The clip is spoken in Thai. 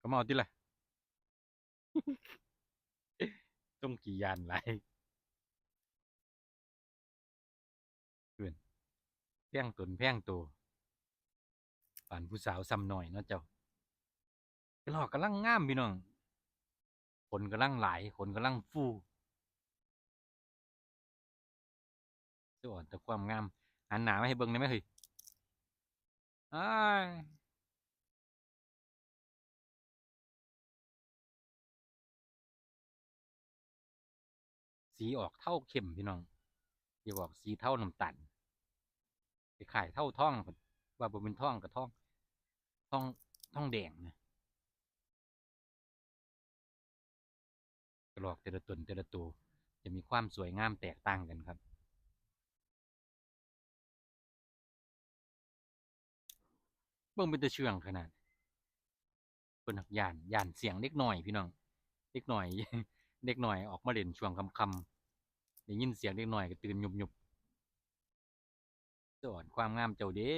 ก็มาเอาที่ละต้องกี่ยานไรเพื่อนแพงตนแพงตัวป่านผู้สาวซ้ำหน่อยเนาะเจ้าก็หลอกกำลังงามพี่น้องคนกำลังหลายคนกำลังฟูสอ่อนแต่ความงามหันหนามาให้เบิ่งได้ไหมเฮ้ยอ้ายสีออกเท่าเข้มพี่น้องอย่าบอกสีเท่าน้ำตาลไปขายเท่าท่องพุ่นว่าบ่เป็นท่องกับท่องท่องท่องแดงนะกระหลอกแต่ละตนแต่ละตัวจะมีความสวยงามแตกต่างกันครับเบิ่งเป็นตะเชื่องขนาดเพิ่นหักย่านเสียงเล็กหน่อยพี่น้องเล็กหน่อยเด็กหน่อยออกมาเล่นช่วงค่ำๆได้ยินเสียงเด็กหน่อยก็ตื่นยุบๆสอนความงามเจ้าเด้